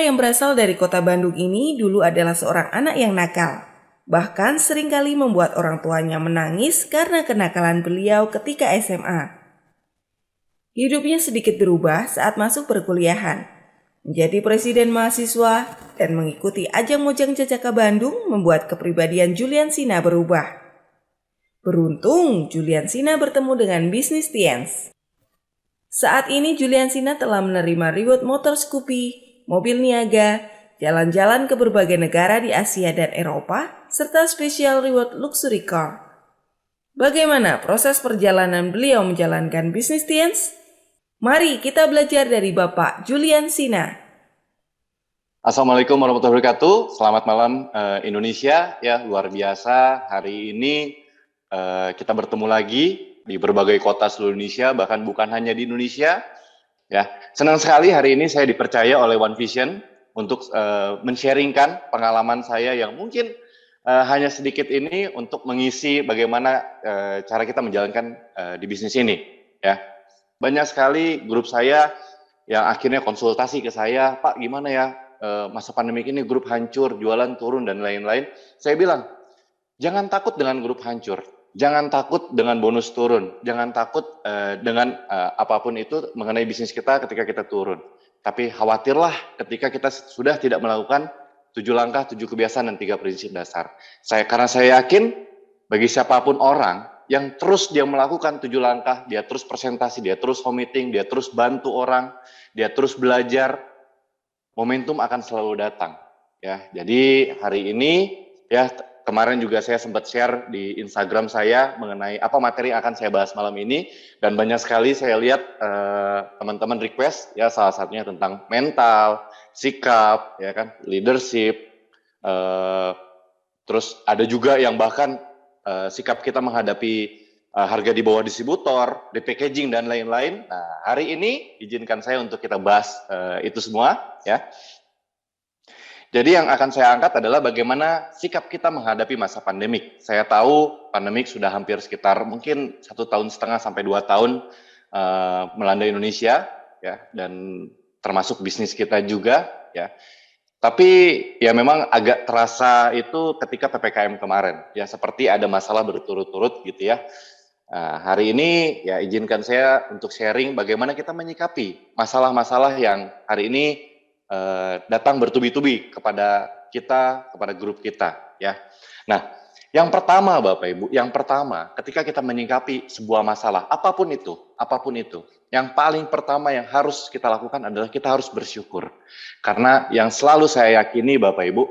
Pria yang berasal dari kota Bandung ini dulu adalah seorang anak yang nakal. Bahkan seringkali membuat orang tuanya menangis karena kenakalan beliau ketika SMA. Hidupnya sedikit berubah saat masuk perkuliahan. Menjadi presiden mahasiswa dan mengikuti ajang Mojang Jajaka Bandung membuat kepribadian Julian Sina berubah. Beruntung Julian Sina bertemu dengan bisnis Tiens. Saat ini Julian Sina telah menerima reward motor Scoopy, mobil niaga, jalan-jalan ke berbagai negara di Asia dan Eropa, serta special reward luxury car. Bagaimana proses perjalanan beliau menjalankan bisnis Tiens? Mari kita belajar dari Bapak Julian Sina. Assalamualaikum warahmatullahi wabarakatuh. Selamat malam Indonesia. Ya, luar biasa. Hari ini kita bertemu lagi di berbagai kota seluruh Indonesia, bahkan bukan hanya di Indonesia. Ya, senang sekali hari ini saya dipercaya oleh One Vision untuk men-sharingkan pengalaman saya yang mungkin hanya sedikit ini untuk mengisi bagaimana cara kita menjalankan di bisnis ini. Ya, banyak sekali grup saya yang akhirnya konsultasi ke saya, Pak, gimana ya masa pandemik ini grup hancur, jualan turun dan lain-lain. Saya bilang, jangan takut dengan grup hancur. Jangan takut dengan bonus turun, jangan takut dengan apapun itu mengenai bisnis kita ketika kita turun. Tapi khawatirlah ketika kita sudah tidak melakukan 7 langkah, 7 kebiasaan, dan 3 prinsip dasar. Karena saya yakin bagi siapapun orang yang terus dia melakukan 7 langkah, dia terus presentasi, dia terus home meeting, dia terus bantu orang, dia terus belajar, momentum akan selalu datang. Ya, jadi hari ini ya, kemarin juga saya sempat share di Instagram saya mengenai apa materi yang akan saya bahas malam ini, dan banyak sekali saya lihat teman-teman request ya, salah satunya tentang mental, sikap, ya kan, leadership, terus ada juga yang bahkan sikap kita menghadapi harga di bawah distributor, di packaging dan lain-lain. Nah, hari ini izinkan saya untuk kita bahas itu semua ya. Jadi yang akan saya angkat adalah bagaimana sikap kita menghadapi masa pandemik. Saya tahu pandemik sudah hampir sekitar mungkin 1,5 tahun sampai 2 tahun melanda Indonesia, ya, dan termasuk bisnis kita juga, ya. Tapi ya memang agak terasa itu ketika PPKM kemarin, ya, seperti ada masalah berturut-turut gitu ya. Hari ini ya izinkan saya untuk sharing bagaimana kita menyikapi masalah-masalah yang hari ini datang bertubi-tubi kepada kita, kepada grup kita, ya. Nah, yang pertama Bapak Ibu, ketika kita menyikapi sebuah masalah, apapun itu, yang paling pertama yang harus kita lakukan adalah kita harus bersyukur. Karena yang selalu saya yakini Bapak Ibu,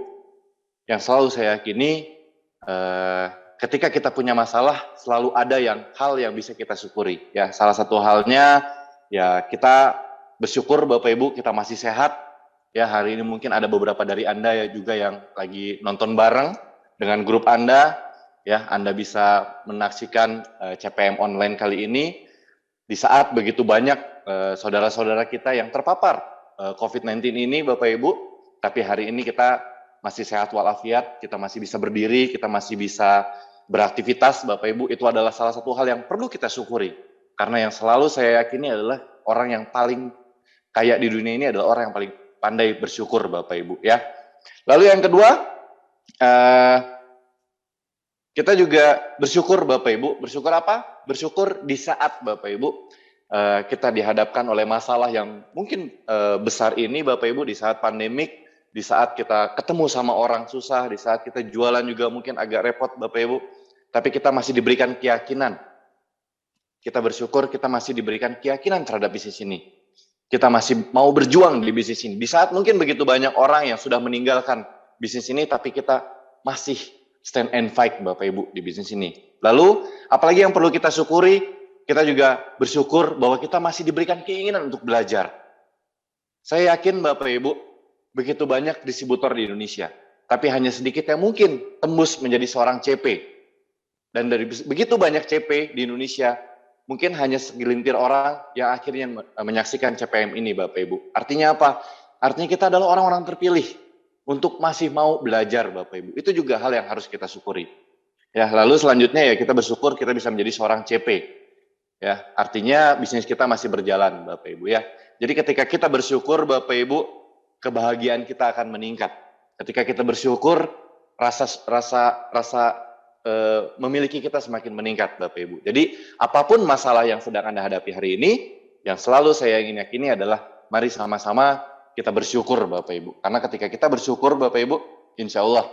ketika kita punya masalah, selalu ada hal yang bisa kita syukuri. Ya, salah satu halnya, ya, kita bersyukur Bapak Ibu kita masih sehat. Ya, hari ini mungkin ada beberapa dari Anda ya juga yang lagi nonton bareng dengan grup Anda. Ya, Anda bisa menyaksikan CPM online kali ini di saat begitu banyak saudara-saudara kita yang terpapar COVID-19 ini Bapak Ibu. Tapi hari ini kita masih sehat walafiat, kita masih bisa berdiri, kita masih bisa beraktivitas Bapak Ibu. Itu adalah salah satu hal yang perlu kita syukuri. Karena yang selalu saya yakini adalah orang yang paling kaya di dunia ini adalah orang yang paling pandai bersyukur Bapak Ibu, ya. Lalu yang kedua, kita juga bersyukur Bapak Ibu. Bersyukur apa? Bersyukur di saat Bapak Ibu kita dihadapkan oleh masalah yang mungkin besar ini Bapak Ibu, di saat pandemik, di saat kita ketemu sama orang susah, di saat kita jualan juga mungkin agak repot Bapak Ibu, tapi kita masih diberikan keyakinan. Kita bersyukur kita masih diberikan keyakinan terhadap bisnis ini. Kita masih mau berjuang di bisnis ini. Di saat mungkin begitu banyak orang yang sudah meninggalkan bisnis ini, tapi kita masih stand and fight Bapak Ibu di bisnis ini. Lalu, apalagi yang perlu kita syukuri, kita juga bersyukur bahwa kita masih diberikan keinginan untuk belajar. Saya yakin Bapak Ibu, begitu banyak distributor di Indonesia, tapi hanya sedikit yang mungkin tembus menjadi seorang CP. Dan dari begitu banyak CP di Indonesia, mungkin hanya segelintir orang yang akhirnya menyaksikan CPM ini Bapak Ibu. Artinya apa? Artinya kita adalah orang-orang terpilih untuk masih mau belajar Bapak Ibu. Itu juga hal yang harus kita syukuri. Ya, lalu selanjutnya ya kita bersyukur kita bisa menjadi seorang CP. Ya, artinya bisnis kita masih berjalan Bapak Ibu ya. Jadi ketika kita bersyukur Bapak Ibu, kebahagiaan kita akan meningkat. Ketika kita bersyukur, rasa memiliki kita semakin meningkat, Bapak Ibu. Jadi apapun masalah yang sedang Anda hadapi hari ini, yang selalu saya ingin yakini adalah mari sama-sama kita bersyukur, Bapak Ibu. Karena ketika kita bersyukur, Bapak Ibu, insya Allah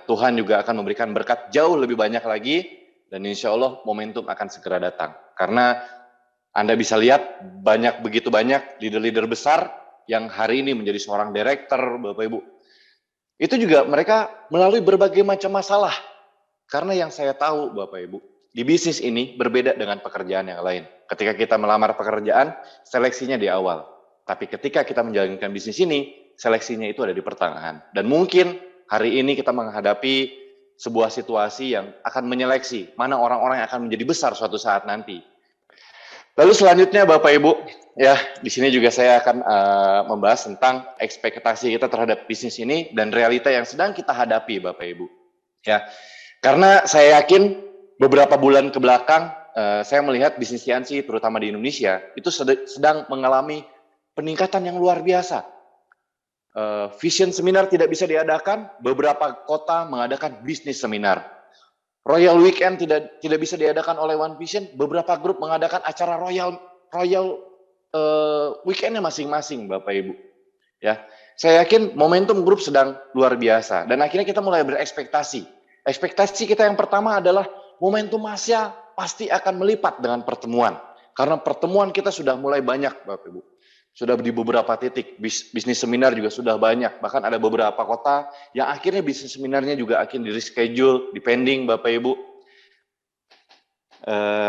Tuhan juga akan memberikan berkat jauh lebih banyak lagi, dan insya Allah momentum akan segera datang. Karena Anda bisa lihat begitu banyak leader-leader besar yang hari ini menjadi seorang direktur, Bapak Ibu. Itu juga mereka melalui berbagai macam masalah. Karena yang saya tahu, Bapak Ibu, di bisnis ini berbeda dengan pekerjaan yang lain. Ketika kita melamar pekerjaan, seleksinya di awal. Tapi ketika kita menjalankan bisnis ini, seleksinya itu ada di pertengahan. Dan mungkin hari ini kita menghadapi sebuah situasi yang akan menyeleksi mana orang-orang yang akan menjadi besar suatu saat nanti. Lalu selanjutnya, Bapak Ibu, ya di sini juga saya akan membahas tentang ekspektasi kita terhadap bisnis ini dan realita yang sedang kita hadapi, Bapak Ibu. Ya, karena saya yakin beberapa bulan ke belakang saya melihat bisnis CNC terutama di Indonesia itu sedang mengalami peningkatan yang luar biasa. Vision seminar tidak bisa diadakan, beberapa kota mengadakan bisnis seminar. Royal Weekend tidak bisa diadakan oleh One Vision, beberapa grup mengadakan acara Royal Weekendnya masing-masing, Bapak Ibu. Ya, saya yakin momentum grup sedang luar biasa dan akhirnya kita mulai berekspektasi. Ekspektasi kita yang pertama adalah momentum Asia pasti akan melipat dengan pertemuan, karena pertemuan kita sudah mulai banyak, Bapak Ibu. Sudah di beberapa titik, bisnis seminar juga sudah banyak. Bahkan ada beberapa kota yang akhirnya bisnis seminarnya juga akan di-reschedule, depending Bapak Ibu.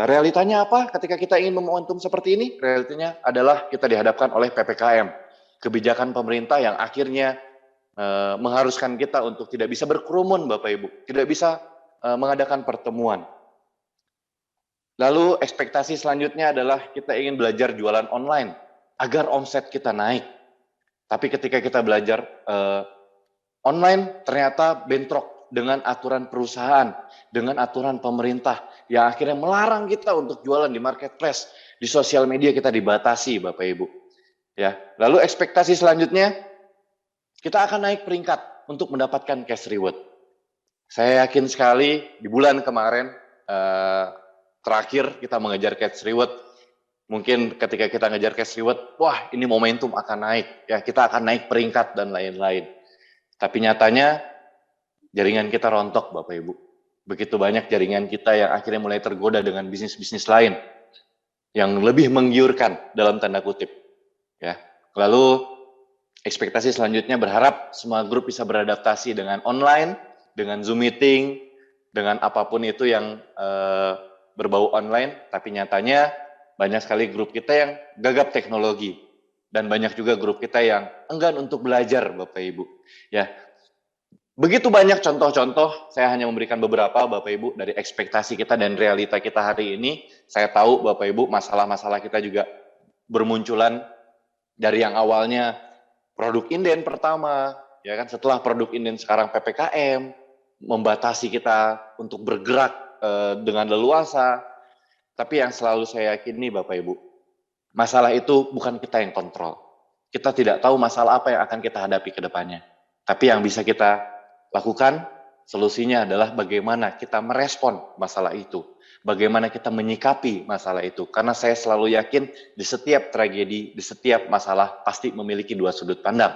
Realitanya apa ketika kita ingin momentum seperti ini? Realitanya adalah kita dihadapkan oleh PPKM. Kebijakan pemerintah yang akhirnya mengharuskan kita untuk tidak bisa berkerumun Bapak Ibu. Tidak bisa mengadakan pertemuan. Lalu ekspektasi selanjutnya adalah kita ingin belajar jualan online agar omset kita naik. Tapi ketika kita belajar online, ternyata bentrok dengan aturan perusahaan, dengan aturan pemerintah, yang akhirnya melarang kita untuk jualan di marketplace, di sosial media kita dibatasi, Bapak Ibu. Ya, lalu ekspektasi selanjutnya, kita akan naik peringkat untuk mendapatkan cash reward. Saya yakin sekali di bulan kemarin, terakhir kita mengejar cash reward. Mungkin ketika kita ngejar cash reward, wah ini momentum akan naik, ya kita akan naik peringkat dan lain-lain. Tapi nyatanya jaringan kita rontok, Bapak Ibu. Begitu banyak jaringan kita yang akhirnya mulai tergoda dengan bisnis-bisnis lain yang lebih menggiurkan dalam tanda kutip. Ya, lalu ekspektasi selanjutnya berharap semua grup bisa beradaptasi dengan online, dengan Zoom meeting, dengan apapun itu yang berbau online. Tapi nyatanya banyak sekali grup kita yang gagap teknologi dan banyak juga grup kita yang enggan untuk belajar, Bapak Ibu. Ya, begitu banyak contoh-contoh. Saya hanya memberikan beberapa, Bapak Ibu, dari ekspektasi kita dan realita kita hari ini. Saya tahu, Bapak Ibu, masalah-masalah kita juga bermunculan dari yang awalnya produk inden pertama, ya kan. Setelah produk inden sekarang PPKM membatasi kita untuk bergerak dengan leluasa. Tapi yang selalu saya yakini, Bapak Ibu, masalah itu bukan kita yang kontrol. Kita tidak tahu masalah apa yang akan kita hadapi ke depannya. Tapi yang bisa kita lakukan, solusinya adalah bagaimana kita merespon masalah itu. Bagaimana kita menyikapi masalah itu. Karena saya selalu yakin di setiap tragedi, di setiap masalah pasti memiliki dua sudut pandang.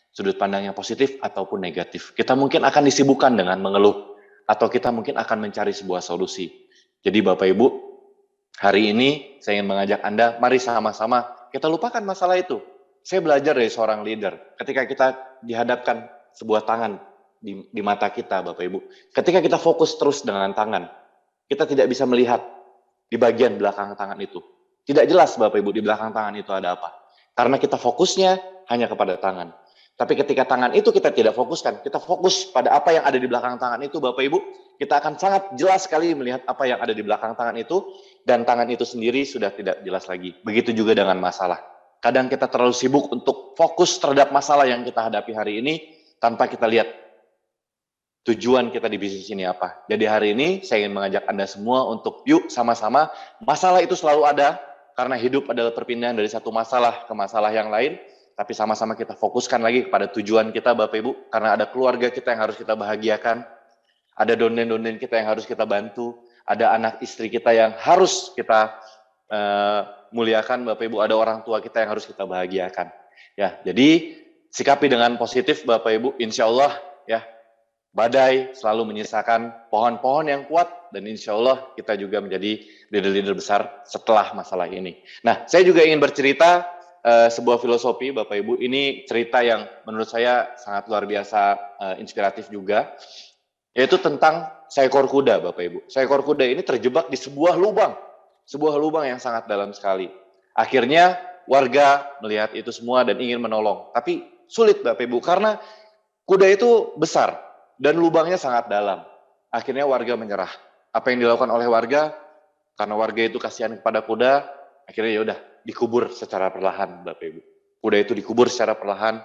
Sudut pandang yang positif ataupun negatif. Kita mungkin akan disibukkan dengan mengeluh. Atau kita mungkin akan mencari sebuah solusi. Jadi Bapak Ibu, hari ini saya ingin mengajak Anda, mari sama-sama kita lupakan masalah itu. Saya belajar dari seorang leader, ketika kita dihadapkan sebuah tangan di mata kita, Bapak Ibu. Ketika kita fokus terus dengan tangan, kita tidak bisa melihat di bagian belakang tangan itu. Tidak jelas, Bapak Ibu, di belakang tangan itu ada apa. Karena kita fokusnya hanya kepada tangan. Tapi ketika tangan itu kita tidak fokuskan, kita fokus pada apa yang ada di belakang tangan itu, Bapak Ibu, kita akan sangat jelas sekali melihat apa yang ada di belakang tangan itu, dan tangan itu sendiri sudah tidak jelas lagi. Begitu juga dengan masalah. Kadang kita terlalu sibuk untuk fokus terhadap masalah yang kita hadapi hari ini, tanpa kita lihat tujuan kita di bisnis ini apa. Jadi hari ini saya ingin mengajak Anda semua untuk yuk sama-sama, masalah itu selalu ada, karena hidup adalah perpindahan dari satu masalah ke masalah yang lain. Tapi sama-sama kita fokuskan lagi kepada tujuan kita Bapak Ibu, karena ada keluarga kita yang harus kita bahagiakan, ada donen-donen kita yang harus kita bantu, ada anak istri kita yang harus kita muliakan Bapak Ibu, ada orang tua kita yang harus kita bahagiakan. Ya, jadi sikapi dengan positif Bapak Ibu, insya Allah ya, badai selalu menyisakan pohon-pohon yang kuat, dan insya Allah kita juga menjadi leader-leader besar setelah masalah ini. Nah, saya juga ingin bercerita sebuah filosofi Bapak Ibu, ini cerita yang menurut saya sangat luar biasa inspiratif juga, yaitu tentang seekor kuda Bapak Ibu. Seekor kuda ini terjebak di sebuah lubang yang sangat dalam sekali. Akhirnya warga melihat itu semua dan ingin menolong, tapi sulit Bapak Ibu, karena kuda itu besar dan lubangnya sangat dalam. Akhirnya warga menyerah. Apa yang dilakukan oleh warga? Karena warga itu kasihan kepada kuda, akhirnya ya udah dikubur secara perlahan Bapak Ibu. Kuda itu dikubur secara perlahan,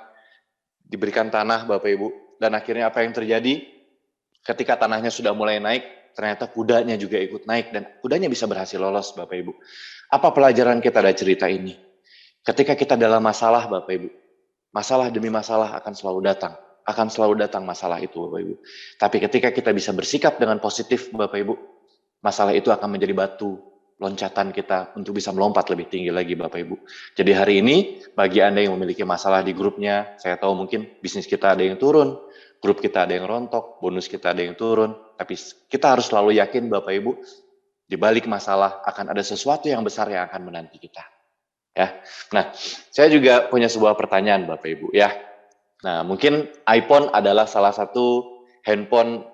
diberikan tanah Bapak Ibu, dan akhirnya apa yang terjadi? Ketika tanahnya sudah mulai naik, ternyata kudanya juga ikut naik dan kudanya bisa berhasil lolos Bapak Ibu. Apa pelajaran kita dari cerita ini? Ketika kita dalam masalah Bapak Ibu, masalah demi masalah akan selalu datang masalah itu Bapak Ibu. Tapi ketika kita bisa bersikap dengan positif Bapak Ibu, masalah itu akan menjadi batu loncatan kita untuk bisa melompat lebih tinggi lagi Bapak Ibu. Jadi hari ini bagi Anda yang memiliki masalah di grupnya, saya tahu mungkin bisnis kita ada yang turun, grup kita ada yang rontok, bonus kita ada yang turun, tapi kita harus selalu yakin Bapak Ibu, di balik masalah akan ada sesuatu yang besar yang akan menanti kita. Ya. Nah, saya juga punya sebuah pertanyaan Bapak Ibu ya. Nah, mungkin iPhone adalah salah satu handphone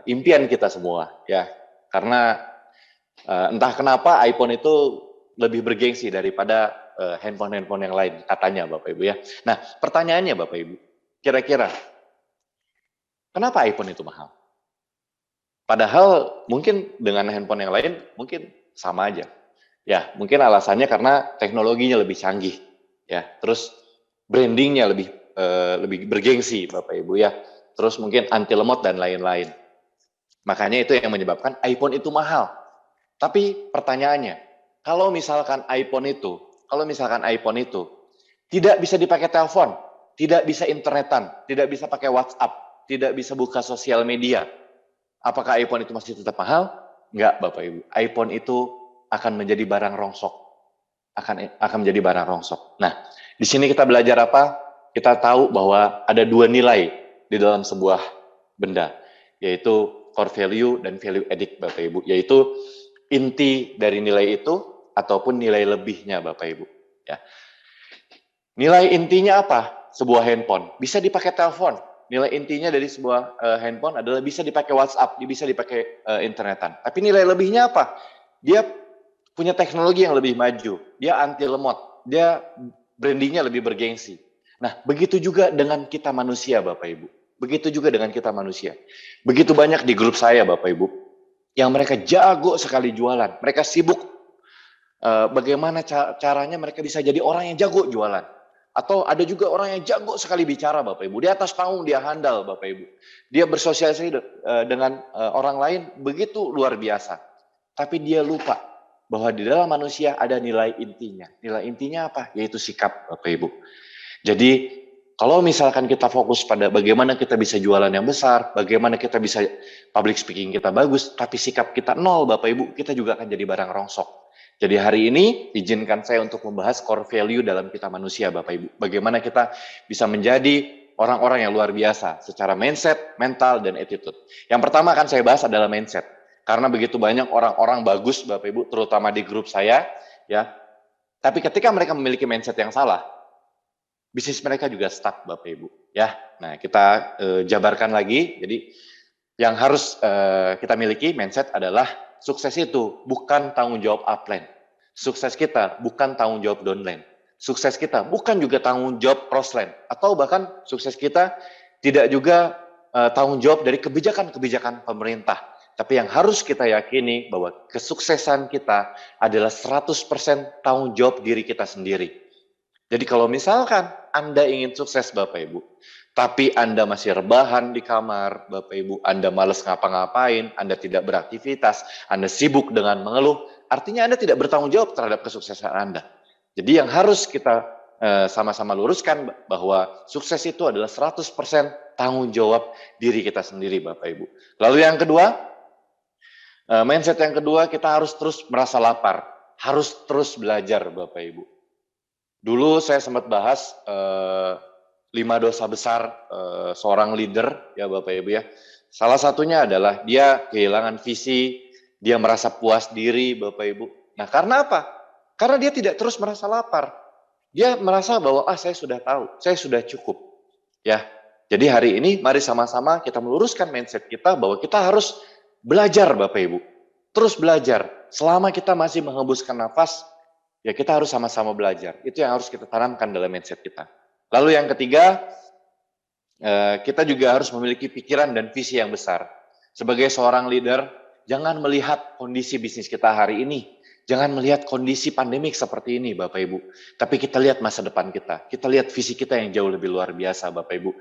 impian kita semua ya. Karena entah kenapa iPhone itu lebih bergengsi daripada handphone-handphone yang lain katanya Bapak Ibu ya. Nah, pertanyaannya Bapak Ibu, kira-kira kenapa iPhone itu mahal? Padahal mungkin dengan handphone yang lain mungkin sama aja. Ya, mungkin alasannya karena teknologinya lebih canggih ya. Terus brandingnya lebih bergengsi Bapak Ibu ya. Terus mungkin anti lemot dan lain-lain. Makanya itu yang menyebabkan iPhone itu mahal. Tapi pertanyaannya, kalau misalkan iPhone itu tidak bisa dipakai telepon, tidak bisa internetan, tidak bisa pakai WhatsApp, tidak bisa buka sosial media, apakah iPhone itu masih tetap mahal? Enggak, Bapak Ibu. iPhone itu akan menjadi barang rongsok. Akan menjadi barang rongsok. Nah, di sini kita belajar apa? Kita tahu bahwa ada dua nilai di dalam sebuah benda, yaitu core value dan value added Bapak Ibu, yaitu inti dari nilai itu ataupun nilai lebihnya Bapak Ibu ya. Nilai intinya apa? Sebuah handphone bisa dipakai telepon. Nilai intinya dari sebuah handphone adalah bisa dipakai WhatsApp, bisa dipakai internetan. Tapi nilai lebihnya apa? Dia punya teknologi yang lebih maju, dia anti lemot, dia brandingnya lebih bergengsi. Nah, begitu juga dengan kita manusia Bapak Ibu. Begitu juga dengan kita manusia. Begitu banyak di grup saya Bapak Ibu, yang mereka jago sekali jualan. Mereka sibuk bagaimana caranya mereka bisa jadi orang yang jago jualan. Atau ada juga orang yang jago sekali bicara Bapak Ibu. Di atas panggung dia handal Bapak Ibu. Dia bersosialisasi dengan orang lain begitu luar biasa. Tapi dia lupa bahwa di dalam manusia ada nilai intinya. Nilai intinya apa? Yaitu sikap Bapak Ibu. Jadi kalau misalkan kita fokus pada bagaimana kita bisa jualan yang besar, bagaimana kita bisa public speaking kita bagus, tapi sikap kita nol Bapak Ibu, kita juga akan jadi barang rongsok. Jadi hari ini izinkan saya untuk membahas core value dalam kita manusia Bapak Ibu. Bagaimana kita bisa menjadi orang-orang yang luar biasa secara mindset, mental, dan attitude. Yang pertama akan saya bahas adalah mindset. Karena begitu banyak orang-orang bagus Bapak Ibu, terutama di grup saya, ya. Tapi ketika mereka memiliki mindset yang salah, bisnis mereka juga stuck Bapak Ibu ya. Nah, kita jabarkan lagi. Jadi yang harus kita miliki mindset adalah sukses itu bukan tanggung jawab upline. Sukses kita bukan tanggung jawab downline. Sukses kita bukan juga tanggung jawab crossline, atau bahkan sukses kita tidak juga tanggung jawab dari kebijakan-kebijakan pemerintah. Tapi yang harus kita yakini bahwa kesuksesan kita adalah 100% tanggung jawab diri kita sendiri. Jadi kalau misalkan Anda ingin sukses Bapak Ibu, tapi Anda masih rebahan di kamar, Bapak Ibu, Anda malas ngapa-ngapain, Anda tidak beraktivitas, Anda sibuk dengan mengeluh, artinya Anda tidak bertanggung jawab terhadap kesuksesan Anda. Jadi yang harus kita sama-sama luruskan bahwa sukses itu adalah 100% tanggung jawab diri kita sendiri, Bapak Ibu. Lalu yang kedua, mindset yang kedua, kita harus terus merasa lapar, harus terus belajar, Bapak Ibu. Dulu saya sempat bahas 5 dosa besar seorang leader, ya Bapak Ibu ya. Salah satunya adalah dia kehilangan visi, dia merasa puas diri, Bapak Ibu. Nah, karena apa? Karena dia tidak terus merasa lapar. Dia merasa bahwa saya sudah tahu, saya sudah cukup. Ya. Jadi hari ini mari sama-sama kita meluruskan mindset kita bahwa kita harus belajar, Bapak Ibu. Terus belajar. Selama kita masih menghembuskan nafas, ya kita harus sama-sama belajar. Itu yang harus kita tanamkan dalam mindset kita. Lalu yang ketiga, kita juga harus memiliki pikiran dan visi yang besar. Sebagai seorang leader, jangan melihat kondisi bisnis kita hari ini. Jangan melihat kondisi pandemik seperti ini, Bapak Ibu. Tapi kita lihat masa depan kita. Kita lihat visi kita yang jauh lebih luar biasa, Bapak Ibu.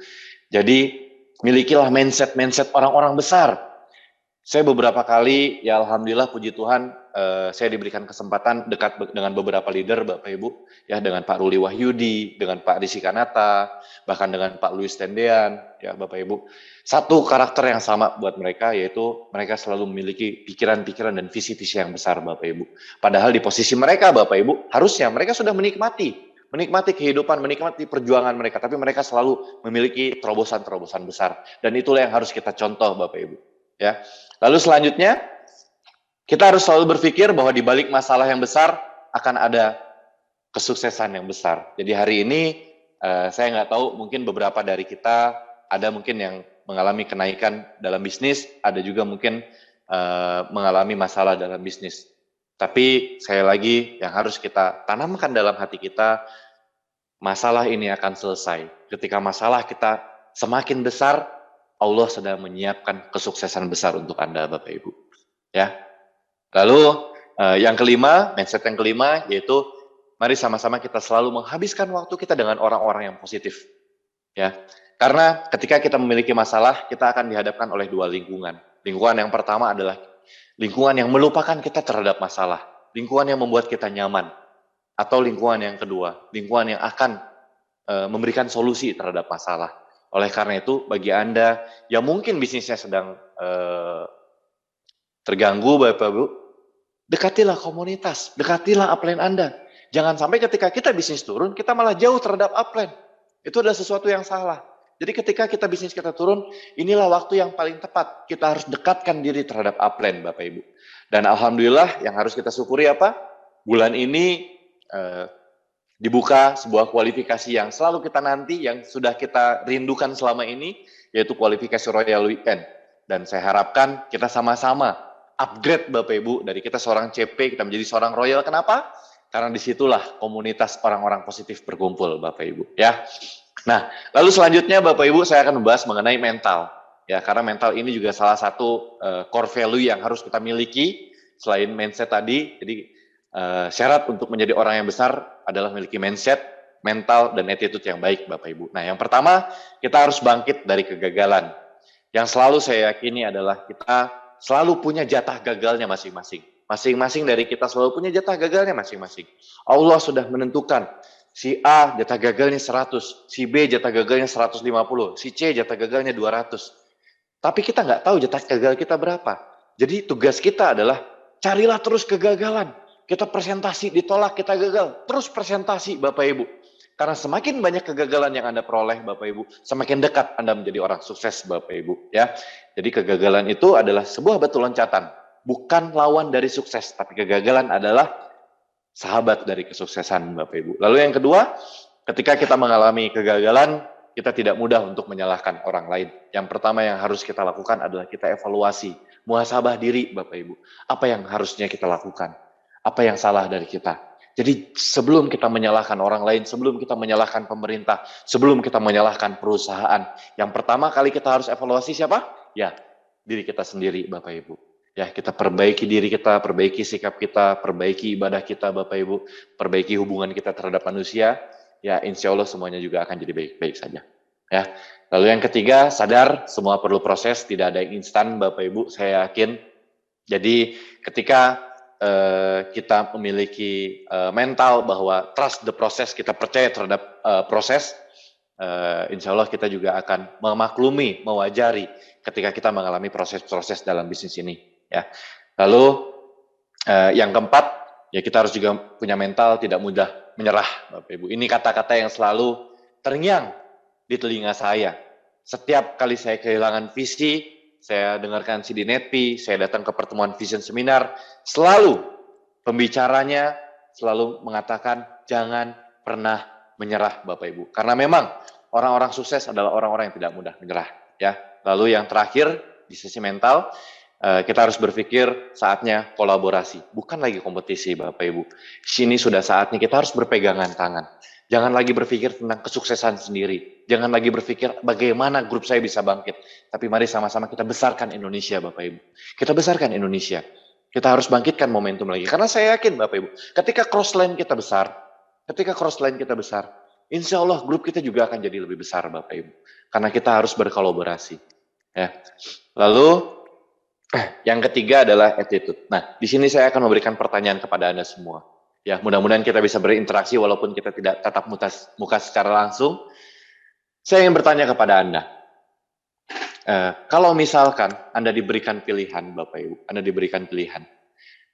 Jadi, milikilah mindset orang-orang besar. Saya beberapa kali, ya Alhamdulillah puji Tuhan, saya diberikan kesempatan dekat dengan beberapa leader, Bapak Ibu, ya dengan Pak Ruli Wahyudi, dengan Pak Rizky Kanata, bahkan dengan Pak Louis Tendean, ya Bapak Ibu. Satu karakter yang sama buat mereka, yaitu mereka selalu memiliki pikiran-pikiran dan visi-visi yang besar, Bapak Ibu. Padahal di posisi mereka, Bapak Ibu, harusnya mereka sudah menikmati kehidupan, menikmati perjuangan mereka, tapi mereka selalu memiliki terobosan-terobosan besar. Dan itulah yang harus kita contoh, Bapak Ibu. Ya. Lalu selanjutnya, kita harus selalu berpikir bahwa di balik masalah yang besar akan ada kesuksesan yang besar. Jadi hari ini saya nggak tahu, mungkin beberapa dari kita ada mungkin yang mengalami kenaikan dalam bisnis, ada juga mungkin mengalami masalah dalam bisnis. Tapi sekali lagi yang harus kita tanamkan dalam hati kita, masalah ini akan selesai. Ketika masalah kita semakin besar, Allah sedang menyiapkan kesuksesan besar untuk Anda, Bapak Ibu. Ya. Lalu yang kelima, mindset yang kelima, yaitu mari sama-sama kita selalu menghabiskan waktu kita dengan orang-orang yang positif. Ya. Karena ketika kita memiliki masalah, kita akan dihadapkan oleh dua lingkungan. Lingkungan yang pertama adalah lingkungan yang melupakan kita terhadap masalah. Lingkungan yang membuat kita nyaman. Atau lingkungan yang kedua, lingkungan yang akan memberikan solusi terhadap masalah. Oleh karena itu, bagi Anda yang mungkin bisnisnya sedang terganggu, Bapak-Ibu, dekatilah komunitas, dekatilah upline Anda. Jangan sampai ketika kita bisnis turun, kita malah jauh terhadap upline. Itu adalah sesuatu yang salah. Jadi ketika kita bisnis kita turun, inilah waktu yang paling tepat. Kita harus dekatkan diri terhadap upline, Bapak-Ibu. Dan Alhamdulillah yang harus kita syukuri apa? Bulan ini dibuka sebuah kualifikasi yang selalu kita nanti, yang sudah kita rindukan selama ini, yaitu kualifikasi Royal Weekend. Dan saya harapkan kita sama-sama upgrade, Bapak Ibu, dari kita seorang CP, kita menjadi seorang Royal. Kenapa? Karena disitulah komunitas orang-orang positif berkumpul, Bapak Ibu. Ya. Nah, lalu selanjutnya, Bapak Ibu, saya akan membahas mengenai mental. Ya, karena mental ini juga salah satu core value yang harus kita miliki selain mindset tadi. Jadi syarat untuk menjadi orang yang besar adalah memiliki mindset, mental, dan attitude yang baik, Bapak Ibu. Nah, yang pertama, kita harus bangkit dari kegagalan. Yang selalu saya yakini adalah kita selalu punya jatah gagalnya masing-masing. Masing-masing dari kita selalu punya jatah gagalnya masing-masing. Allah sudah menentukan, si A jatah gagalnya 100, si B jatah gagalnya 150, si C jatah gagalnya 200. Tapi kita nggak tahu jatah gagal kita berapa. Jadi tugas kita adalah carilah terus kegagalan. Kita presentasi, ditolak, kita gagal. Terus presentasi, Bapak Ibu. Karena semakin banyak kegagalan yang Anda peroleh, Bapak Ibu, semakin dekat Anda menjadi orang sukses, Bapak Ibu. Ya, jadi kegagalan itu adalah sebuah batu loncatan. Bukan lawan dari sukses, tapi kegagalan adalah sahabat dari kesuksesan, Bapak Ibu. Lalu yang kedua, ketika kita mengalami kegagalan, kita tidak mudah untuk menyalahkan orang lain. Yang pertama yang harus kita lakukan adalah kita evaluasi, muhasabah diri, Bapak Ibu. Apa yang harusnya kita lakukan? Apa yang salah dari kita? Jadi sebelum kita menyalahkan orang lain, sebelum kita menyalahkan pemerintah, sebelum kita menyalahkan perusahaan, yang pertama kali kita harus evaluasi siapa? Ya, diri kita sendiri, Bapak Ibu. Ya, kita perbaiki diri kita, perbaiki sikap kita, perbaiki ibadah kita, Bapak Ibu, perbaiki hubungan kita terhadap manusia, ya insya Allah semuanya juga akan jadi baik-baik saja. Ya. Lalu yang ketiga, sadar semua perlu proses, tidak ada yang instan, Bapak Ibu, saya yakin. Jadi ketika kita memiliki mental bahwa trust the process, kita percaya terhadap proses, insya Allah kita juga akan memaklumi, mewajari ketika kita mengalami proses-proses dalam bisnis ini. Ya. Lalu yang keempat, ya kita harus juga punya mental tidak mudah menyerah, Bapak Ibu. Ini kata-kata yang selalu terngiang di telinga saya. Setiap kali saya kehilangan visi, saya dengarkan CD Netpi, saya datang ke pertemuan Vision Seminar, selalu pembicaranya selalu mengatakan jangan pernah menyerah, Bapak Ibu. Karena memang orang-orang sukses adalah orang-orang yang tidak mudah menyerah. Ya. Lalu yang terakhir di sisi mental, kita harus berpikir saatnya kolaborasi, bukan lagi kompetisi, Bapak Ibu. Sini sudah saatnya kita harus berpegangan tangan. Jangan lagi berpikir tentang kesuksesan sendiri. Jangan lagi berpikir bagaimana grup saya bisa bangkit. Tapi mari sama-sama kita besarkan Indonesia, Bapak Ibu. Kita besarkan Indonesia. Kita harus bangkitkan momentum lagi. Karena saya yakin, Bapak Ibu, ketika crossline kita besar, insya Allah grup kita juga akan jadi lebih besar, Bapak Ibu. Karena kita harus berkolaborasi. Ya. Lalu, yang ketiga adalah attitude. Nah, di sini saya akan memberikan pertanyaan kepada Anda semua. Ya, mudah-mudahan kita bisa berinteraksi walaupun kita tidak tatap muka secara langsung. Saya ingin bertanya kepada Anda, kalau misalkan Anda diberikan pilihan, Bapak Ibu, Anda diberikan pilihan,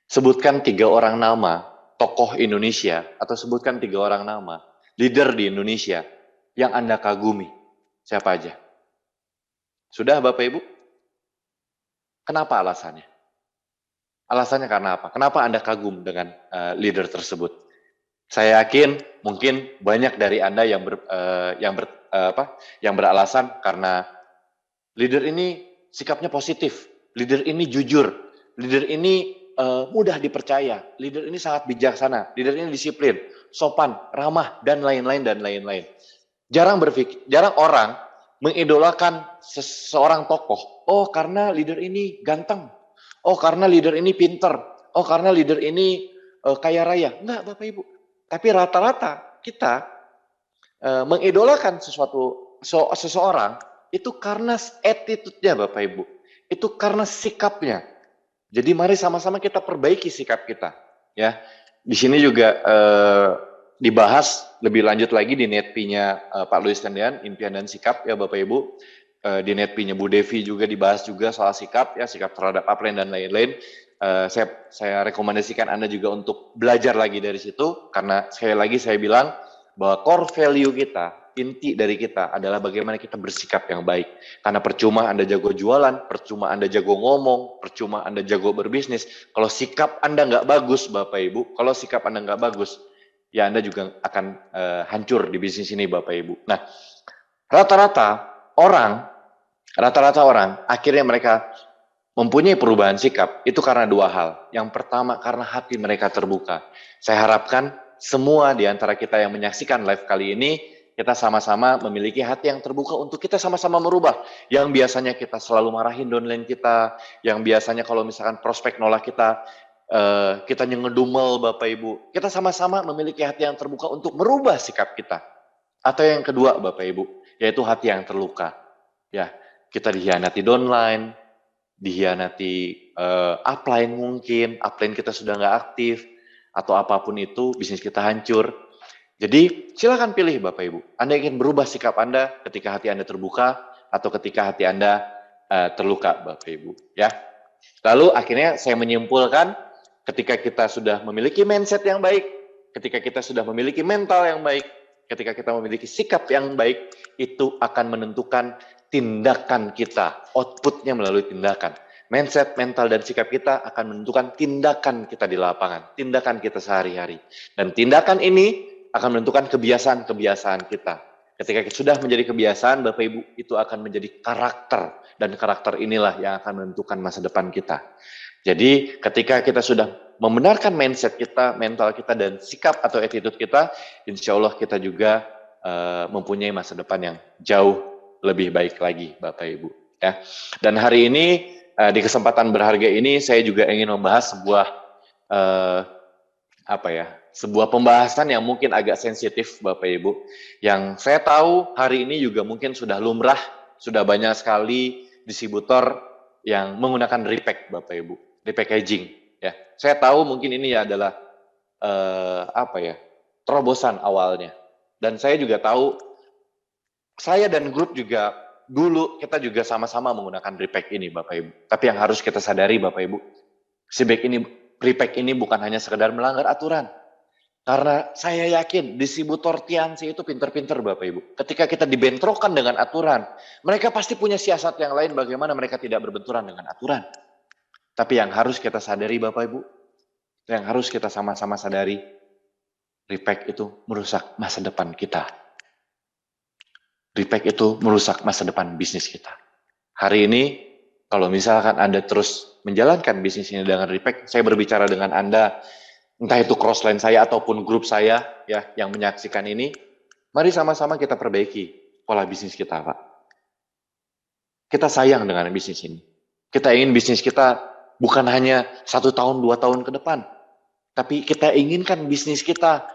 sebutkan 3 orang nama tokoh Indonesia atau sebutkan 3 orang nama leader di Indonesia yang Anda kagumi. Siapa aja? Sudah, Bapak Ibu? Kenapa alasannya? Alasannya karena apa? Kenapa Anda kagum dengan leader tersebut? Saya yakin mungkin banyak dari Anda yang beralasan karena leader ini sikapnya positif, leader ini jujur, leader ini mudah dipercaya, leader ini sangat bijaksana, leader ini disiplin, sopan, ramah, dan lain-lain dan lain-lain. Jarang orang mengidolakan seseorang tokoh. Oh, karena leader ini ganteng. Oh, karena leader ini pinter. Oh, karena leader ini kaya raya. Enggak, Bapak Ibu. Tapi rata-rata kita mengidolakan seseorang itu karena attitude-nya, Bapak Ibu. Itu karena sikapnya. Jadi mari sama-sama kita perbaiki sikap kita. Ya, di sini juga dibahas lebih lanjut lagi di Netpi-nya Pak Louis Tendean, impian dan sikap ya Bapak Ibu. Di Netpi-nya Bu Devi juga dibahas juga soal sikap ya, sikap terhadap upline dan lain-lain. Saya rekomendasikan Anda juga untuk belajar lagi dari situ karena sekali lagi saya bilang bahwa core value kita, inti dari kita adalah bagaimana kita bersikap yang baik. Karena percuma Anda jago jualan, percuma Anda jago ngomong, percuma Anda jago berbisnis. Kalau sikap Anda nggak bagus, Bapak Ibu, kalau sikap Anda nggak bagus, ya Anda juga akan hancur di bisnis ini, Bapak Ibu. Nah, rata-rata orang akhirnya mereka mempunyai perubahan sikap itu karena 2 hal. Yang pertama karena hati mereka terbuka. Saya harapkan semua di antara kita yang menyaksikan live kali ini, kita sama-sama memiliki hati yang terbuka untuk kita sama-sama merubah. Yang biasanya kita selalu marahin downline kita, yang biasanya kalau misalkan prospek nolak kita, kita ngedumel Bapak Ibu. Kita sama-sama memiliki hati yang terbuka untuk merubah sikap kita. Atau yang kedua Bapak Ibu, yaitu hati yang terluka. Ya, kita dihianati downline, dihianati upline mungkin, upline kita sudah nggak aktif, atau apapun itu, bisnis kita hancur. Jadi silakan pilih Bapak Ibu, Anda ingin berubah sikap Anda ketika hati Anda terbuka, atau ketika hati Anda terluka Bapak Ibu. Ya. Lalu akhirnya saya menyimpulkan, ketika kita sudah memiliki mindset yang baik, ketika kita sudah memiliki mental yang baik, ketika kita memiliki sikap yang baik, itu akan menentukan tindakan kita, outputnya melalui tindakan. Mindset, mental, dan sikap kita akan menentukan tindakan kita di lapangan, tindakan kita sehari-hari. Dan tindakan ini akan menentukan kebiasaan-kebiasaan kita. Ketika sudah menjadi kebiasaan, Bapak Ibu, itu akan menjadi karakter. Dan karakter inilah yang akan menentukan masa depan kita. Jadi ketika kita sudah membenarkan mindset kita, mental kita, dan sikap atau attitude kita, insya Allah kita juga mempunyai masa depan yang jauh lebih baik lagi, Bapak Ibu. Ya. Dan hari ini di kesempatan berharga ini saya juga ingin membahas sebuah pembahasan yang mungkin agak sensitif, Bapak Ibu. Yang saya tahu hari ini juga mungkin sudah lumrah, sudah banyak sekali distributor yang menggunakan repack, Bapak Ibu, repackaging. Ya, saya tahu mungkin ini adalah terobosan awalnya. Dan saya juga tahu, saya dan grup juga dulu kita juga sama-sama menggunakan repack ini, Bapak Ibu. Tapi yang harus kita sadari, Bapak Ibu, repack ini bukan hanya sekedar melanggar aturan. Karena saya yakin distributor Tianxi itu pinter-pinter, Bapak Ibu. Ketika kita dibentrokan dengan aturan, mereka pasti punya siasat yang lain bagaimana mereka tidak berbenturan dengan aturan. Tapi yang harus kita sadari, Bapak Ibu, yang harus kita sama-sama sadari, repack itu merusak masa depan kita. Repack itu merusak masa depan bisnis kita. Hari ini, kalau misalkan Anda terus menjalankan bisnis ini dengan repack, saya berbicara dengan Anda, entah itu crossline saya ataupun grup saya ya yang menyaksikan ini, mari sama-sama kita perbaiki pola bisnis kita, Pak. Kita sayang dengan bisnis ini. Kita ingin bisnis kita bukan hanya 1 tahun, 2 tahun ke depan, tapi kita inginkan bisnis kita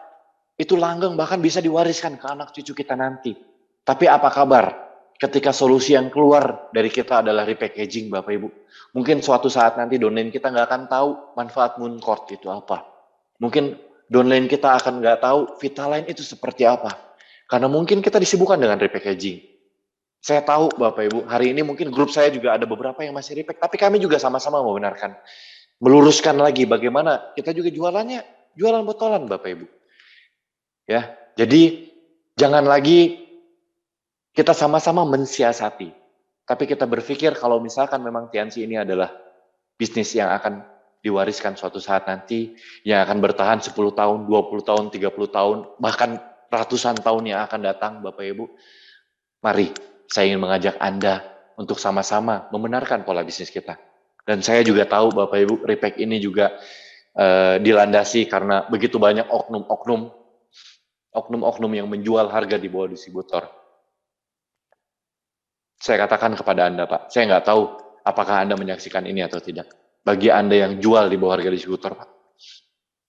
itu langgeng, bahkan bisa diwariskan ke anak cucu kita nanti. Tapi apa kabar ketika solusi yang keluar dari kita adalah repackaging, Bapak Ibu? Mungkin suatu saat nanti downline kita nggak akan tahu manfaat Mooncourt itu apa. Mungkin downline kita akan nggak tahu Vitaline itu seperti apa. Karena mungkin kita disibukkan dengan repackaging. Saya tahu Bapak Ibu, hari ini mungkin grup saya juga ada beberapa yang masih repack, tapi kami juga sama-sama membenarkan, meluruskan lagi bagaimana kita juga jualannya, jualan botolan Bapak Ibu. Ya, jadi jangan lagi kita sama-sama mensiasati, tapi kita berpikir kalau misalkan memang Tianxi ini adalah bisnis yang akan diwariskan suatu saat nanti, yang akan bertahan 10 tahun, 20 tahun, 30 tahun, bahkan ratusan tahun yang akan datang Bapak Ibu. Mari, saya ingin mengajak Anda untuk sama-sama membenarkan pola bisnis kita. Dan saya juga tahu Bapak Ibu, repack ini juga dilandasi karena begitu banyak oknum yang menjual harga di bawah distributor. Saya katakan kepada Anda, Pak, saya nggak tahu apakah Anda menyaksikan ini atau tidak. Bagi Anda yang jual di bawah harga distributor, Pak,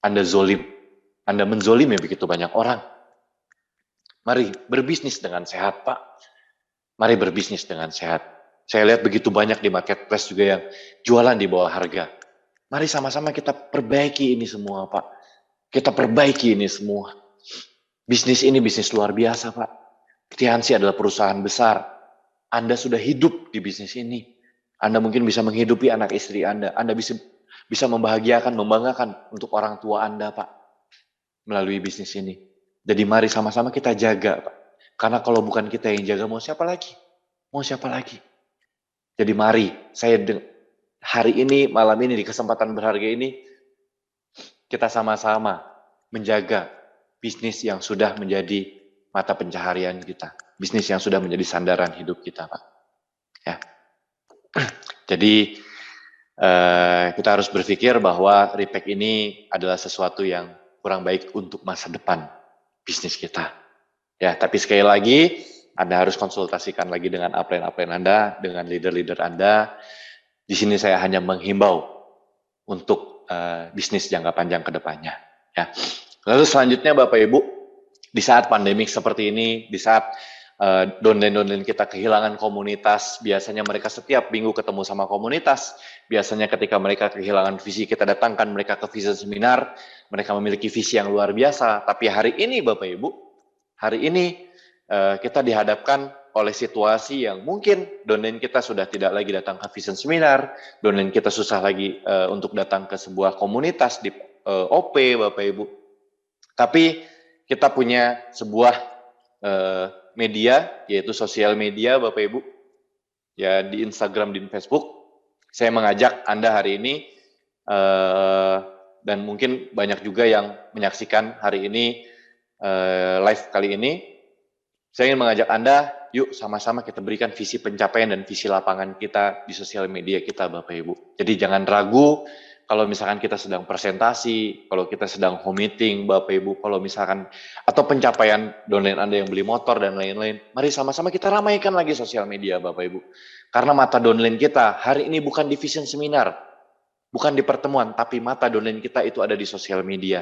Anda zolim. Anda menzolimi begitu banyak orang. Mari berbisnis dengan sehat, Pak. Mari berbisnis dengan sehat. Saya lihat begitu banyak di marketplace juga yang jualan di bawah harga. Mari sama-sama kita perbaiki ini semua, Pak. Kita perbaiki ini semua. Bisnis ini bisnis luar biasa, Pak. Tianxi adalah perusahaan besar. Anda sudah hidup di bisnis ini. Anda mungkin bisa menghidupi anak istri Anda. Anda bisa membahagiakan, membanggakan untuk orang tua Anda, Pak. Melalui bisnis ini. Jadi mari sama-sama kita jaga, Pak. Karena kalau bukan kita yang jaga, mau siapa lagi? Mau siapa lagi? Jadi mari, hari ini, malam ini, di kesempatan berharga ini, kita sama-sama menjaga bisnis yang sudah menjadi mata pencaharian kita. Bisnis yang sudah menjadi sandaran hidup kita, Pak. Ya. Jadi, kita harus berpikir bahwa repack ini adalah sesuatu yang kurang baik untuk masa depan bisnis kita. Ya, tapi sekali lagi, Anda harus konsultasikan lagi dengan upline Anda, dengan leader-leader Anda. Di sini saya hanya menghimbau untuk bisnis jangka panjang ke depannya. Ya. Lalu selanjutnya Bapak Ibu, di saat pandemik seperti ini, di saat downline kita kehilangan komunitas, biasanya mereka setiap minggu ketemu sama komunitas, biasanya ketika mereka kehilangan visi, kita datangkan mereka ke vision seminar, mereka memiliki visi yang luar biasa, tapi hari ini Bapak Ibu, hari ini kita dihadapkan oleh situasi yang mungkin downline kita sudah tidak lagi datang ke vision seminar, downline kita susah lagi untuk datang ke sebuah komunitas di OP Bapak Ibu. Tapi kita punya sebuah media, yaitu sosial media Bapak Ibu, ya di Instagram, di Facebook. Saya mengajak Anda hari ini, dan mungkin banyak juga yang menyaksikan hari ini, live kali ini, saya ingin mengajak Anda, yuk sama-sama kita berikan visi pencapaian dan visi lapangan kita di sosial media kita Bapak Ibu. Jadi jangan ragu, kalau misalkan kita sedang presentasi, kalau kita sedang home meeting, Bapak Ibu, kalau misalkan, atau pencapaian downline Anda yang beli motor dan lain-lain, mari sama-sama kita ramaikan lagi sosial media, Bapak Ibu. Karena mata downline kita hari ini bukan di vision seminar, bukan di pertemuan, tapi mata downline kita itu ada di sosial media.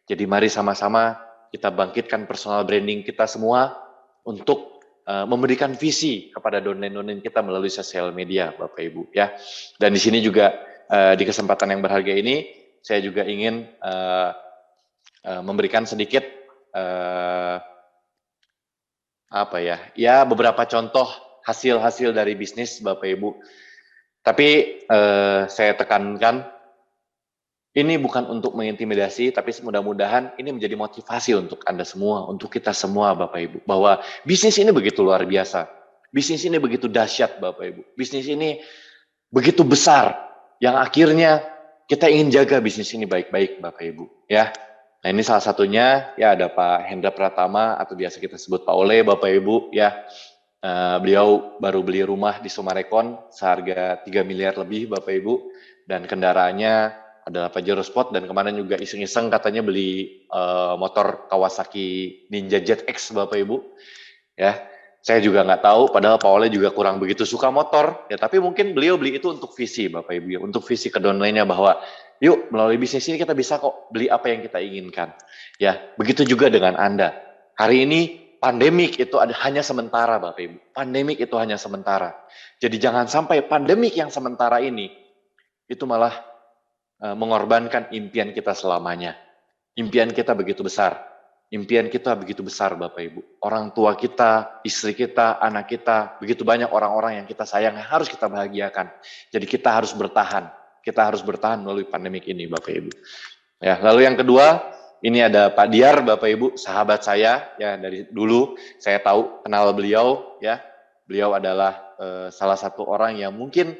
Jadi mari sama-sama kita bangkitkan personal branding kita semua untuk memberikan visi kepada downline-downline kita melalui sosial media, Bapak Ibu. Ya. Dan di sini juga di kesempatan yang berharga ini, saya juga ingin memberikan sedikit beberapa contoh hasil-hasil dari bisnis Bapak Ibu. Tapi saya tekankan, ini bukan untuk mengintimidasi, tapi mudah-mudahan ini menjadi motivasi untuk Anda semua, untuk kita semua Bapak Ibu, bahwa bisnis ini begitu luar biasa, bisnis ini begitu dahsyat Bapak Ibu, bisnis ini begitu besar, yang akhirnya kita ingin jaga bisnis ini baik-baik Bapak Ibu, ya. Nah ini salah satunya, ya ada Pak Hendra Pratama, atau biasa kita sebut Pak Ole Bapak Ibu, ya. Beliau baru beli rumah di Sumarekon seharga 3 miliar lebih Bapak Ibu, dan kendaraannya adalah Pajero Sport, dan kemarin juga iseng-iseng katanya beli motor Kawasaki Ninja Jet X Bapak Ibu, ya. Saya juga nggak tahu, padahal Pak Ole juga kurang begitu suka motor, ya. Tapi mungkin beliau beli itu untuk visi Bapak Ibu, ya, untuk visi ke downline-nya bahwa yuk melalui bisnis ini kita bisa kok beli apa yang kita inginkan, ya. Begitu juga dengan Anda. Hari ini pandemik itu hanya sementara Bapak Ibu, pandemik itu hanya sementara. Jadi jangan sampai pandemik yang sementara ini itu malah mengorbankan impian kita selamanya. Impian kita begitu besar. Impian kita begitu besar Bapak Ibu. Orang tua kita, istri kita, anak kita, begitu banyak orang-orang yang kita sayang, yang harus kita bahagiakan. Jadi kita harus bertahan. Kita harus bertahan melalui pandemik ini Bapak Ibu. Ya, lalu yang kedua, ini ada Pak Diar Bapak Ibu, sahabat saya ya dari dulu. Saya tahu, kenal beliau ya. Beliau adalah salah satu orang yang mungkin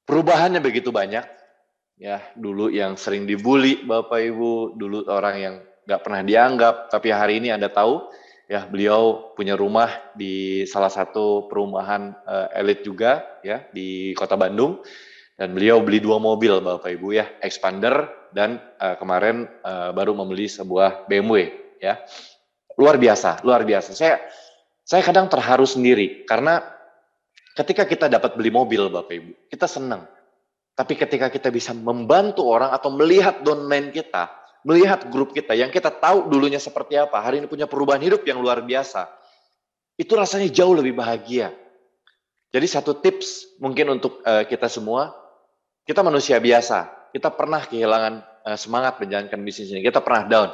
perubahannya begitu banyak. Ya, dulu yang sering dibully Bapak Ibu, dulu orang yang nggak pernah dianggap, tapi hari ini Anda tahu, ya beliau punya rumah di salah satu perumahan elit juga, ya di Kota Bandung, dan beliau beli 2 mobil Bapak Ibu ya, Expander, dan kemarin baru membeli sebuah BMW, ya luar biasa, luar biasa. Saya kadang terharu sendiri karena ketika kita dapat beli mobil Bapak Ibu, kita senang. Tapi ketika kita bisa membantu orang atau melihat downline kita, melihat grup kita yang kita tahu dulunya seperti apa, hari ini punya perubahan hidup yang luar biasa, itu rasanya jauh lebih bahagia. Jadi satu tips mungkin untuk kita semua, kita manusia biasa, kita pernah kehilangan semangat menjalankan bisnis ini, kita pernah down.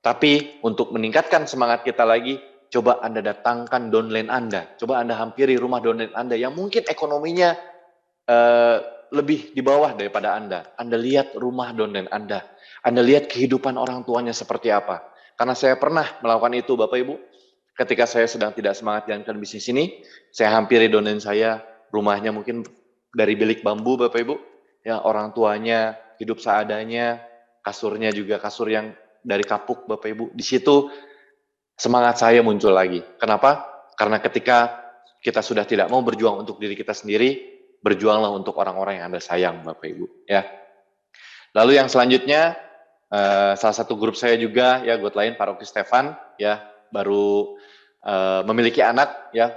Tapi untuk meningkatkan semangat kita lagi, coba Anda datangkan downline Anda, coba Anda hampiri rumah downline Anda yang mungkin ekonominya lebih di bawah daripada Anda. Anda lihat rumah downline Anda lihat kehidupan orang tuanya seperti apa. Karena saya pernah melakukan itu Bapak Ibu. Ketika saya sedang tidak semangat jalankan bisnis ini, saya hampiri downline saya, rumahnya mungkin dari bilik bambu Bapak Ibu. Ya, orang tuanya hidup seadanya, kasurnya juga kasur yang dari kapuk Bapak Ibu. Di situ semangat saya muncul lagi. Kenapa? Karena ketika kita sudah tidak mau berjuang untuk diri kita sendiri, berjuanglah untuk orang-orang yang Anda sayang Bapak Ibu, ya. Lalu yang selanjutnya, salah satu grup saya juga ya, God Lain, Pak Rocky Stefan ya, baru memiliki anak ya,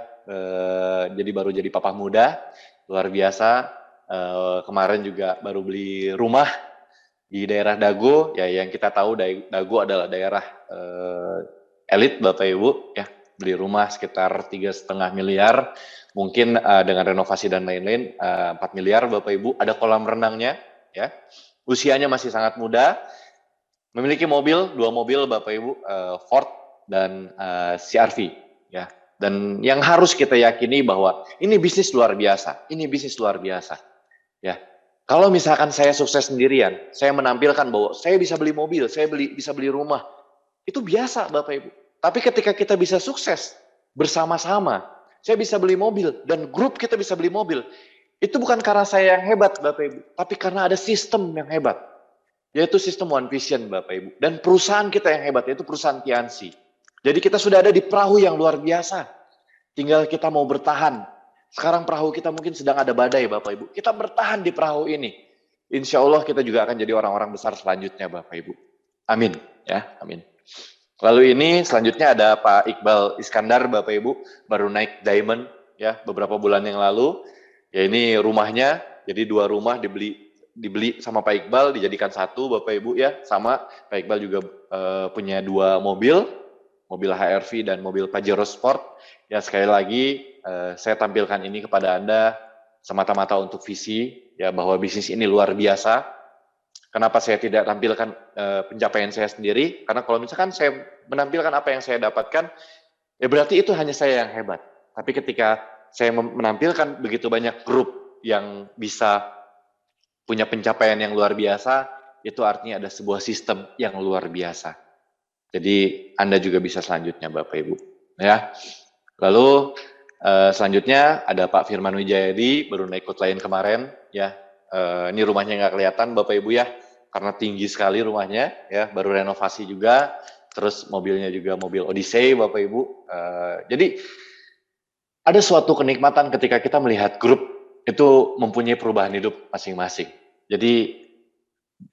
jadi baru jadi papa muda, luar biasa. Kemarin juga baru beli rumah di daerah Dago ya, yang kita tahu Dago adalah daerah elit Bapak Ibu ya, beli rumah sekitar 3,5 miliar, mungkin dengan renovasi dan lain-lain 4 miliar Bapak Ibu, ada kolam renangnya ya, usianya masih sangat muda, memiliki mobil, 2 mobil Bapak Ibu, Ford dan CR-V ya. Dan yang harus kita yakini bahwa ini bisnis luar biasa, ini bisnis luar biasa ya. Kalau misalkan saya sukses sendirian, saya menampilkan bahwa saya bisa beli mobil, saya bisa beli rumah, itu biasa Bapak Ibu. Tapi ketika kita bisa sukses bersama-sama, saya bisa beli mobil dan grup kita bisa beli mobil, itu bukan karena saya yang hebat Bapak Ibu, tapi karena ada sistem yang hebat, yaitu sistem One Vision Bapak Ibu. Dan perusahaan kita yang hebat, yaitu perusahaan Tiansi. Jadi kita sudah ada di perahu yang luar biasa, tinggal kita mau bertahan. Sekarang perahu kita mungkin sedang ada badai Bapak Ibu, kita bertahan di perahu ini. Insya Allah kita juga akan jadi orang-orang besar selanjutnya Bapak Ibu. Amin ya, amin. Lalu ini selanjutnya ada Pak Iqbal Iskandar Bapak Ibu, baru naik Diamond ya beberapa bulan yang lalu. Ya ini rumahnya, jadi 2 rumah dibeli sama Pak Iqbal, dijadikan 1 Bapak Ibu ya. Sama Pak Iqbal juga punya 2 mobil HR-V dan mobil Pajero Sport. Ya sekali lagi saya tampilkan ini kepada Anda semata-mata untuk visi, ya bahwa bisnis ini luar biasa. Kenapa saya tidak tampilkan pencapaian saya sendiri? Karena kalau misalkan saya menampilkan apa yang saya dapatkan, ya berarti itu hanya saya yang hebat. Tapi ketika saya menampilkan begitu banyak grup yang bisa punya pencapaian yang luar biasa, itu artinya ada sebuah sistem yang luar biasa. Jadi Anda juga bisa selanjutnya Bapak Ibu. Ya. Lalu selanjutnya ada Pak Firman Wijayadi, baru naik klien kemarin. Ya. Ini rumahnya nggak kelihatan Bapak Ibu ya, karena tinggi sekali rumahnya. Ya, baru renovasi juga. Terus mobilnya juga mobil Odyssey Bapak Ibu. Jadi ada suatu kenikmatan ketika kita melihat grup itu mempunyai perubahan hidup masing-masing. Jadi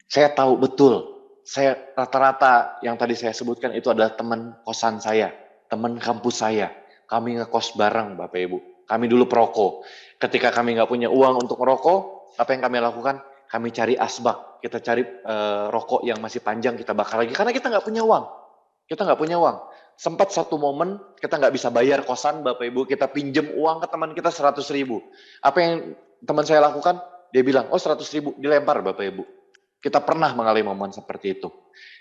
saya tahu betul, saya rata-rata yang tadi saya sebutkan itu adalah teman kosan saya, teman kampus saya. Kami ngekos bareng Bapak Ibu. Kami dulu perokok. Ketika kami nggak punya uang untuk merokok, apa yang kami lakukan? Kami cari asbak, kita cari rokok yang masih panjang, kita bakar lagi. Karena kita nggak punya uang. Kita nggak punya uang. Sempat satu momen kita nggak bisa bayar kosan Bapak Ibu, kita pinjem uang ke teman kita 100.000. Apa yang teman saya lakukan? Dia bilang, oh 100.000, dilempar Bapak Ibu. Kita pernah mengalami momen seperti itu.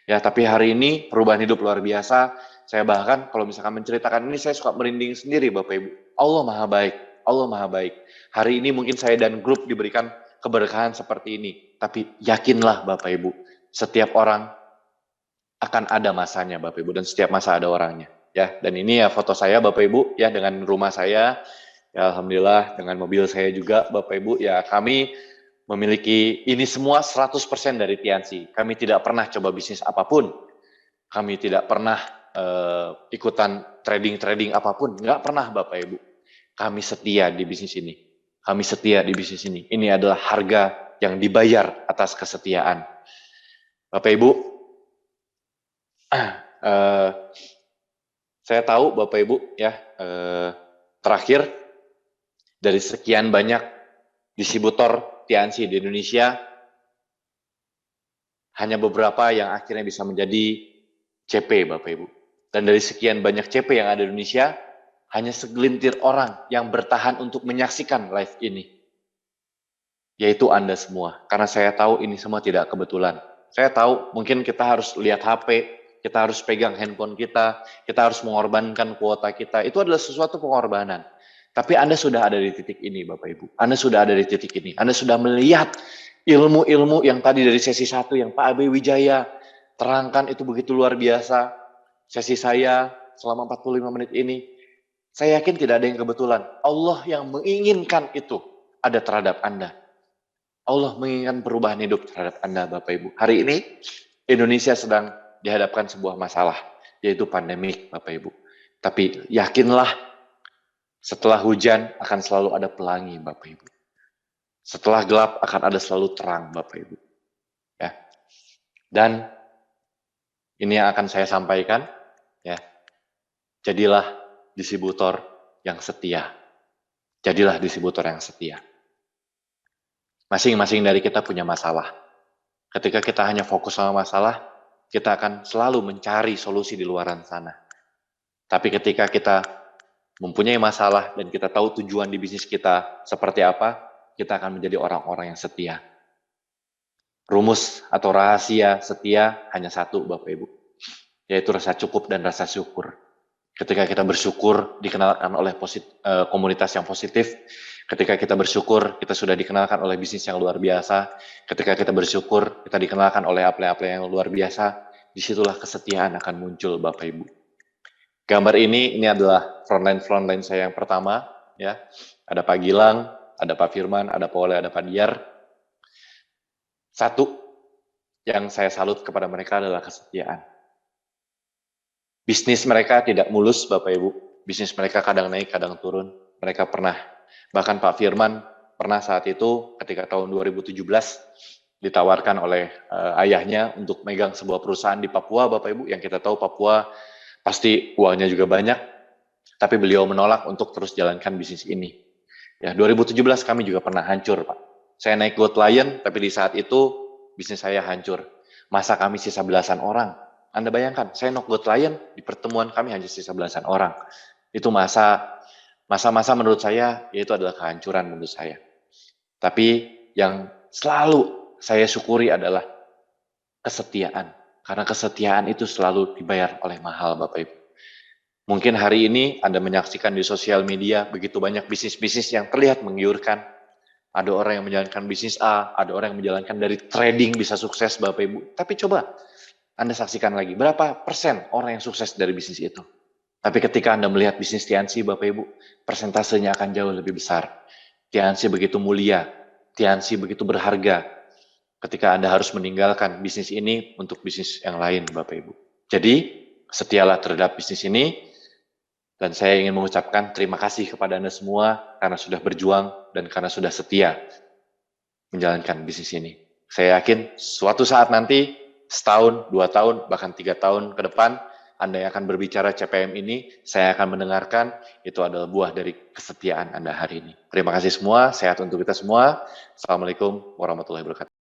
Ya, tapi hari ini perubahan hidup luar biasa. Saya bahkan kalau misalkan menceritakan ini, saya suka merinding sendiri Bapak Ibu. Allah Maha Baik, Allah Maha Baik. Hari ini mungkin saya dan grup diberikan keberkahan seperti ini. Tapi yakinlah Bapak Ibu, setiap orang akan ada masanya Bapak Ibu, dan setiap masa ada orangnya. Ya, dan ini ya foto saya Bapak Ibu, ya dengan rumah saya. Ya, alhamdulillah dengan mobil saya juga Bapak Ibu. Ya, kami memiliki ini semua 100% dari Tiansi. Kami tidak pernah coba bisnis apapun. Kami tidak pernah ikutan trading apapun. Nggak pernah Bapak Ibu. Kami setia di bisnis ini. Kami setia di bisnis ini. Ini adalah harga yang dibayar atas kesetiaan. Bapak Ibu, saya tahu Bapak Ibu ya, terakhir dari sekian banyak distributor Tiansi di Indonesia, hanya beberapa yang akhirnya bisa menjadi CP Bapak Ibu. Dan dari sekian banyak CP yang ada di Indonesia, hanya segelintir orang yang bertahan untuk menyaksikan live ini. Yaitu Anda semua. Karena saya tahu ini semua tidak kebetulan. Saya tahu mungkin kita harus lihat HP, kita harus pegang handphone kita harus mengorbankan kuota kita. Itu adalah sesuatu pengorbanan. Tapi Anda sudah ada di titik ini Bapak Ibu. Anda sudah ada di titik ini. Anda sudah melihat ilmu-ilmu yang tadi dari sesi 1 yang Pak Abe Wijaya terangkan itu begitu luar biasa. Sesi saya selama 45 menit ini, saya yakin tidak ada yang kebetulan. Allah yang menginginkan itu ada terhadap Anda. Allah menginginkan perubahan hidup terhadap Anda Bapak Ibu. Hari ini Indonesia sedang dihadapkan sebuah masalah, yaitu pandemik Bapak Ibu. Tapi yakinlah, setelah hujan akan selalu ada pelangi Bapak Ibu. Setelah gelap akan ada selalu terang Bapak Ibu. Ya. Dan ini yang akan saya sampaikan, ya. Jadilah distributor yang setia. Jadilah distributor yang setia. Masing-masing dari kita punya masalah. Ketika kita hanya fokus sama masalah, kita akan selalu mencari solusi di luaran sana. Tapi ketika kita mempunyai masalah dan kita tahu tujuan di bisnis kita seperti apa, kita akan menjadi orang-orang yang setia. Rumus atau rahasia setia hanya satu Bapak Ibu, yaitu rasa cukup dan rasa syukur. Ketika kita bersyukur, dikenalkan oleh komunitas yang positif. Ketika kita bersyukur, kita sudah dikenalkan oleh bisnis yang luar biasa. Ketika kita bersyukur, kita dikenalkan oleh apply-apply yang luar biasa. Disitulah kesetiaan akan muncul Bapak Ibu. Gambar ini adalah frontline saya yang pertama. Ya, ada Pak Gilang, ada Pak Firman, ada Pak Ole, ada Pak Diar. Satu yang saya salut kepada mereka adalah kesetiaan. Bisnis mereka tidak mulus Bapak Ibu. Bisnis mereka kadang naik, kadang turun. Mereka pernah, bahkan Pak Firman pernah saat itu ketika tahun 2017 ditawarkan oleh ayahnya untuk megang sebuah perusahaan di Papua Bapak Ibu. Yang kita tahu Papua pasti uangnya juga banyak, tapi beliau menolak untuk terus jalankan bisnis ini. Ya, 2017 kami juga pernah hancur Pak. Saya naik Gold Lion, tapi di saat itu bisnis saya hancur. Masa kami sisa belasan orang. Anda bayangkan, saya naik Gold Lion, di pertemuan kami hanya sisa belasan orang. Itu masa-masa menurut saya, yaitu adalah kehancuran menurut saya. Tapi yang selalu saya syukuri adalah kesetiaan. Karena kesetiaan itu selalu dibayar oleh mahal, Bapak Ibu. Mungkin hari ini Anda menyaksikan di sosial media begitu banyak bisnis-bisnis yang terlihat menggiurkan. Ada orang yang menjalankan bisnis A, ada orang yang menjalankan dari trading bisa sukses, Bapak Ibu. Tapi coba Anda saksikan lagi, berapa persen orang yang sukses dari bisnis itu? Tapi ketika Anda melihat bisnis Tiansi, Bapak Ibu, persentasenya akan jauh lebih besar. Tiansi begitu mulia, Tiansi begitu berharga. Ketika Anda harus meninggalkan bisnis ini untuk bisnis yang lain, Bapak Ibu. Jadi, setialah terhadap bisnis ini, dan saya ingin mengucapkan terima kasih kepada Anda semua karena sudah berjuang dan karena sudah setia menjalankan bisnis ini. Saya yakin suatu saat nanti, setahun, 2 tahun, bahkan 3 tahun ke depan, Anda yang akan berbicara CPM ini, saya akan mendengarkan, itu adalah buah dari kesetiaan Anda hari ini. Terima kasih semua, sehat untuk kita semua. Assalamualaikum warahmatullahi wabarakatuh.